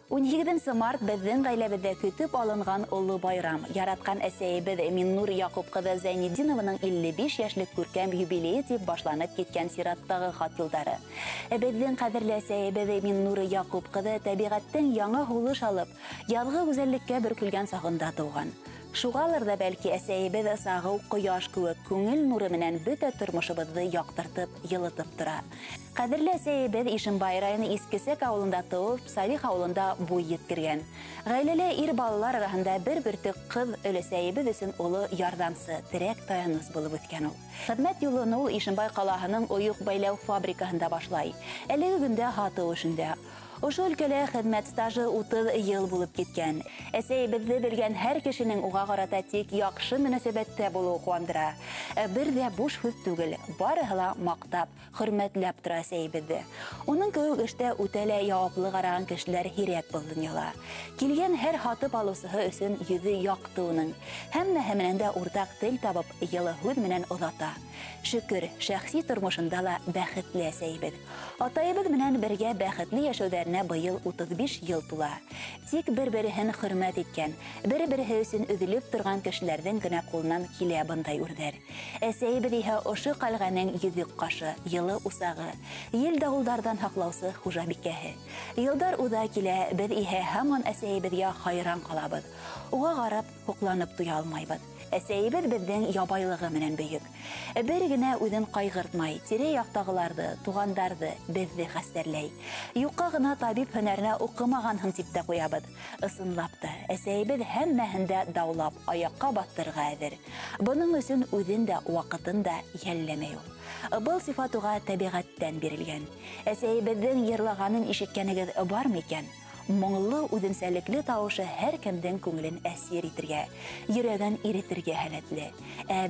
12 март безнең гаиләбездә көтеп алынган олы байрам. Яраткан әсәебез Миннур Якуб кызы Зәйнетдинованың 55 яшьлек күркәм юбилее дип башланып киткән сираттагы хат юлдары. Безнең кадерле әсәебез Миннур Якуб кызы табигатьтән яңа һулыш алып, язгы гүзәллеккә бөркелгән сагында туган. Шугалыр да бәлки әсәебез сагы кояш кебек күңел нуры менән бөтә тормышыбызны яктыртып, йылытып тора. Кадерле әсәебез Ишембай районы Искесек авылында туып, Салих авылында буй еткергән. Гаиләле ир балалар арасында бер бөртек кыз өләсәебез өчен улы ярдәмчы, терәк таяныс булып үткән ул. Хезмәт юлын ул Ишембай калаһының оюк бәйләү фабрикаһында башлай. Әлеге көндә хаты эшендә. Ошо өлкәлә хезмәт стажы 30 ел булып киткән. Әсәебезне белгән һәр кешенең уга карата тик яхшы мөнәсәбәттә булуы куандыра. Бер дә буш сүз түгел, барыһы ла мактап, хөрмәтләп тора әсәебезне. Уның кеүек эштә үтәлә яуаплы караган кешеләр һирәк булды дөньяда. Килгән һәр хатып алусыһы өчен йөзе якты уның. Һәммәһе менән дә уртак тел табып, йылы һүз менән озата. Шөкер, шәхси тормышында ла бәхетле әсәебез. Атайыбыз менән бергә бәхетле яшәүләренә быел 35 ел тула. Тик бер-береһен хөрмәт иткән, бер-береһе өчен өҙөлөп торган кешеләрҙең генә ҡулынан килә бындай үрҙәр. Әсәйебеҙ иһә ошо ҡалғаның йөҙөк ҡашы, йылы усағы, ел дауылдарҙан һаҡлаусы хужабикәһе. Йылдар уҙа килә, беҙ иһә һаман әсәйебеҙгә хайран ҡалабыҙ. Уға ҡарап, һоҡланып туя алмайбыҙ. Әсәйебеҙ беҙҙең ябайлығы менән бөйөк. Бер генә үҙен ҡайғыртмай, тирә-яҡтағыларҙы, туғандарҙы, беҙҙе хәстәрләй. Юҡҡа ғына табип һөнәренә уҡымағанһың тип тә ҡуябыҙ. Ысынлап та, әсәйебеҙ һәммәһен дә даулап, аяҡҡа баҫтырырға әҙер. Бының өсөн үҙен дә, ваҡытын да йәлләмәй ул. Был сифат уға тәбиғәттән бирелгән. Әсәйебеҙҙең йырлағанын ишеткәнегеҙ бармы икән? Моңлы үҙенсәлекле тауышы һәр кемдең күңелен әсир итергә, йөрәген иретергә һәләтле.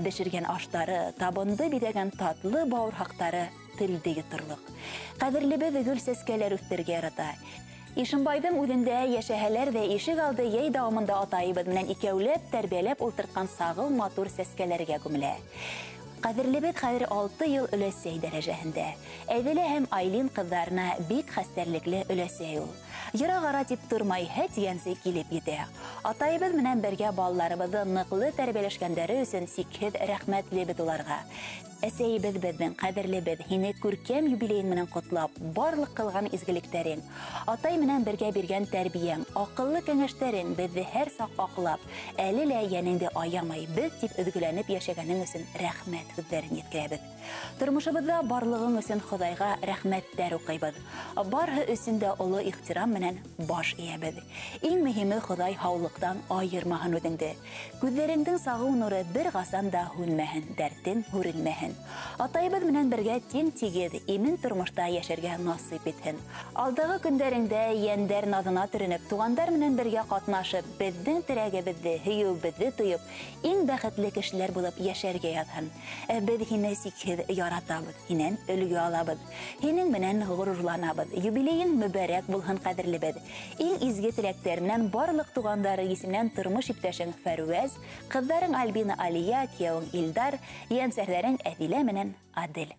Бешергән аштары, табынды биҙәгән татлы бауырһаҡтары телде йоторлоҡ. Ҡәҙерлебеҙ гөл сәскәләр үҫтергә ярата. Ишембайҙың үҙендә йәшәһәләр ҙә ишек алды йәй дауамында атайыбыҙ менән икәүләп тәрбиәләп ултыртҡан сағыл матур сәскәләргә күмелә. Ҡәҙерлебеҙ хәҙер 6 йыл өләсәй дәрәжәһендә. Әйҙелә һәм Айлин ҡыҙҙарына бик хәстәрлекле өләсәй ул. Йыраға тип тормай һә тигәнсе килеп етә. Атайыбыҙ менән бергә балаларыбыҙҙы ныҡлы тәрбиәләшкәндәре өсөн сикһеҙ рәхмәтлебеҙ уларға. Әсәйебеҙ беҙҙең ҡәҙерлебеҙ, һине күркәм юбилейың менән ҡотлап, барлыҡ ҡылған изгелектәрең, атай менән бергә биргән тәрбиәң, аҡыллы кәңәштәрең беҙҙе һәр саҡ аҡлап, әле лә йәнеңде аямай беҙ тип өҙгөләнеп йәшәгәнең өсөн рәхмәт һүҙҙәрен еткерәбеҙ. Тормошобоҙҙа барлығың өсөн Хоҙайға рәхмәттәр уҡыйбыҙ. Барыһы өсөн дә оло ихтирам менән баш эйәбеҙ. Иң мөһиме Хоҙай һаулыҡтан айырмаһын үҙеңде. Күҙҙәреңдең сағыу нуры бер ҡасан да һүнмәһен, дәртең һүрелмәһен. Атайыбыҙ менән бергә тиң-тигеҙ, имен тормошта йәшәргә насип итһен. Алдагы көндәреңдә йәндәр наҙына төрөнөп, туғандар менән бергә ҡатнашып, беҙҙең терәгебеҙҙе, һөйөүебеҙҙе тойоп, иң бәхетле кешеләр булып йәшәргә яҙһын. Беҙ һине сикһеҙ яратабыҙ, һинән өлгө алабыҙ. Һинең менән ғорурланабыҙ. Юбилейың мөбәрәк булһын ҡәҙерлебеҙ. Иң изге теләктәр менән барлыҡ туғандары исеменән тормош иптәшең Фәруәз, ҡыҙҙарың Альбина, Алия, кейәүең Илдар, ейәнсәрҙәрең Әҙилә менән Адель.